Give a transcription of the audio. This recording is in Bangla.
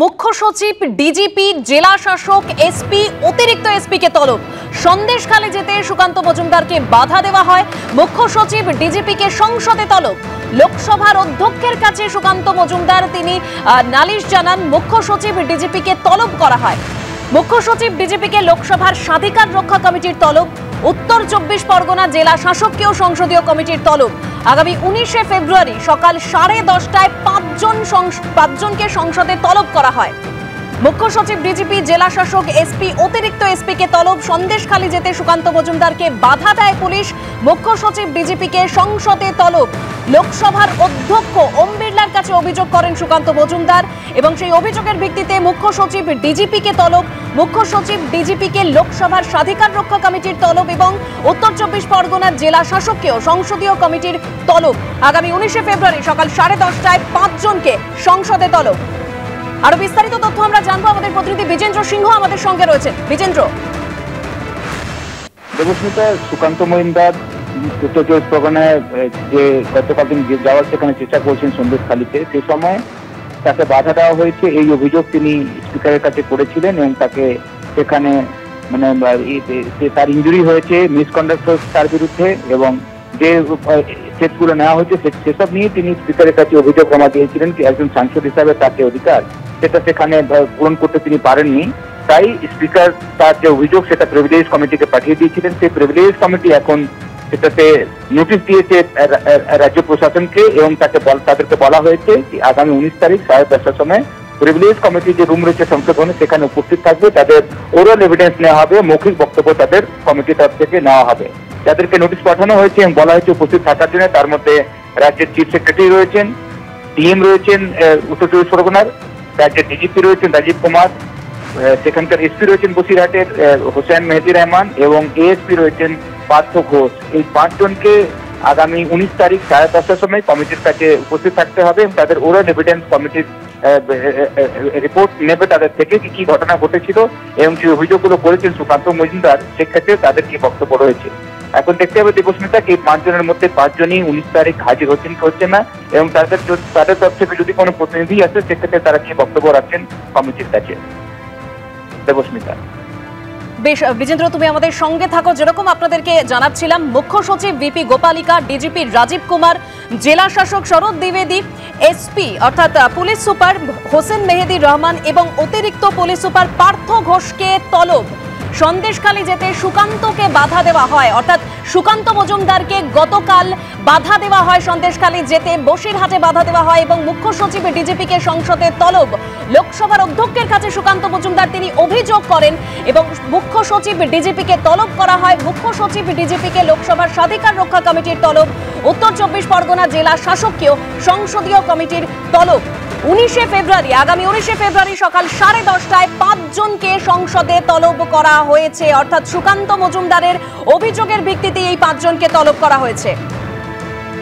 মুখ্য সচিব, ডিজিপি, জেলা শাসক, এসপি, অতিরিক্ত এসপি কে তলব। সন্দেশখালী যেতে সুকান্ত মজুমদারকে বাধা দেওয়া হয়। মুখ্য সচিব, ডিজিপি কে সংসদে তলব। লোকসভার অধ্যক্ষের কাছে সুকান্ত মজুমদার তিনি নালিশ জানান। মুখ্য সচিব, ডিজিপি কে তলব করা হয়। মুখ্য সচিব, ডিজিপি কে লোকসভার স্বাধিকার রক্ষা কমিটির তলব। উত্তর 24 পরগনা জেলা শাসককেও সংসদীয় কমিটির তলব। আগামী 19শে ফেব্রুয়ারি সকাল 10:30টায় পাঁচজনকে সংসদে তলব করা হয়। মুখ্য সচিব, ডিজিপি, জেলা শাসক, এসপি, অতিরিক্ত এসপি কে তলব। সন্দেশখালী যেতে সুকান্ত মজুমদারকে বাধা দেয় পুলিশ। মুখ্য সচিব, ডিজিপি কে সংসদে তলব। লোকসভার অধ্যক্ষ ওম বিড়লার কাছে অভিযোগ করেন সুকান্ত মজুমদার এবং সেই অভিযোগের ভিত্তিতে মুখ্য সচিব, ডিজিপি কে তলব। মুখ্য সচিব, ডিজিপি কে লোকসভার স্বাধিকার রক্ষা কমিটির তলব এবং উত্তর 24 পরগনার জেলা শাসককেও সংসদীয় কমিটির তলব। আগামী 19শে ফেব্রুয়ারি সকাল 10:30টায় পাঁচজনকে সংসদে তলব। আরো বিস্তারিত তথ্য আমরা জানবো, আমাদের প্রতিনিধি বিজেন্দ্র সিংহ আমাদের সঙ্গে রয়েছেন। বিজেন্দ্র। দেবস্মিতা, সুকান্ত মজুমদার উত্তর 24 পরগনায় যে গতকাল দিন যাওয়ার সেখানে চেষ্টা করছেন সন্দেশখালীতে, সেই সময় তাকে বাধা দেওয়া হয়েছে এই অভিযোগ তিনি স্পিকারের কাছে করেছিলেন এবং তাকে সেখানে তার ইনজুরি হয়েছে, মিসকন্ডাক্ট তার বিরুদ্ধে এবং যে স্টেপগুলো নেওয়া হয়েছে সেসব নিয়ে তিনি স্পিকারের কাছে অভিযোগ জমা দিয়েছিলেন। একজন সাংসদ হিসাবে তার যে অধিকার সেটা সেখানে পূরণ করতে তিনি পারেননি, তাই স্পিকার তার যে অভিযোগ সেটা প্রিভিলেজ কমিটিকে পাঠিয়ে দিয়েছিলেন। সেই প্রিভিলেজ কমিটি এখন সেটাতে নোটিশ দিয়েছে রাজ্য প্রশাসনকে এবং তাদেরকে বলা হয়েছে আগামী 19 তারিখ 10:30টার সময় প্রিভিলেজ কমিটি যে রুম রয়েছে সংসদ ভবনে সেখানে উপস্থিত থাকবে। তাদের ওরাল এভিডেন্স নেওয়া হবে, মৌখিক বক্তব্য তাদের কমিটির তরফ থেকে নেওয়া হবে। যাদেরকে নোটিশ পাঠানো হয়েছে এবং বলা হয়েছে উপস্থিত থাকার জন্য, তার মধ্যে রাজ্যের চিফ সেক্রেটারি রয়েছেন, ডিএম রয়েছেন উত্তর 24 পরগনার, রাজ্যের ডিজিপি রয়েছেন রাজীব কুমার, সেখানকার এসপি রয়েছেন বসিরহাটের হোসেন মেহেদি রহমান এবং এএসপি রয়েছেন পার্থ ঘোষ। এই পাঁচজনকে আগামী 19 তারিখ 10:30টার সময় কমিটির কাছে উপস্থিত থাকতে হবে এবং তাদের ওরাল এভিডেন্স কমিটির রিপোর্ট নেবে তাদের থেকে কি ঘটনা ঘটেছিল এবং যে অভিযোগগুলো করেছেন সুকান্ত মজুমদার, সেক্ষেত্রে তাদের কি বক্তব্য রয়েছে। এখন দেখতে হবে দেবস্মিতা, এই পাঁচজনের মধ্যে পাঁচজনই 19 তারিখ হাজির হচ্ছেন কি হচ্ছে না এবং তাদের তরফ থেকে যদি কোনো প্রতিনিধি আসে সেক্ষেত্রে তারা কি বক্তব্য রাখছেন কমিটির কাছে। দেবস্মিতা। বেশ বিজেন্দ্র, তুমি আমাদের সঙ্গে থাকো। যেরকম আপনাদেরকে জানাচ্ছিলাম, মুখ্য সচিব ভিপি গোপালিকা, ডিজিপি রাজীব কুমার, জেলা শাসক শরৎ দ্বিবেদী, এসপি অর্থাৎ পুলিশ সুপার হোসেন মেহেদি রহমান এবং অতিরিক্ত পুলিশ সুপার পার্থ ঘোষকে তলব। সন্দেশখালী যেতে সুকান্তকে বাধা দেওয়া হয়, অর্থাৎ সুকান্ত মজুমদারকে গতকাল বাধা দেওয়া হয় সন্দেশখালী যেতে, বসিরহাটে বাধা দেওয়া হয় এবং মুখ্য সচিব, ডিজিপি কে সংসদে তলব। লোকসভার অধ্যক্ষের কাছে সুকান্ত মজুমদার তিনি অভিযোগ করেন এবং মুখ্য সচিব, ডিজিপি কে তলব করা হয়। মুখ্য সচিব, ডিজিপি কে লোকসভার স্বাধিকার রক্ষা কমিটির তলব। উত্তর 24 পরগনা জেলা শাসককেও সংসদীয় কমিটির তলব। 19শে ফেব্রুয়ারি আগামী 19শে ফেব্রুয়ারি সকাল 10:30টায় পাঁচজনকে সংসদে তলব করা হয়েছে, অর্থাৎ সুকান্ত মজুমদারের অভিযোগের ভিত্তিতে এই পাঁচজনকে তলব করা হয়েছে।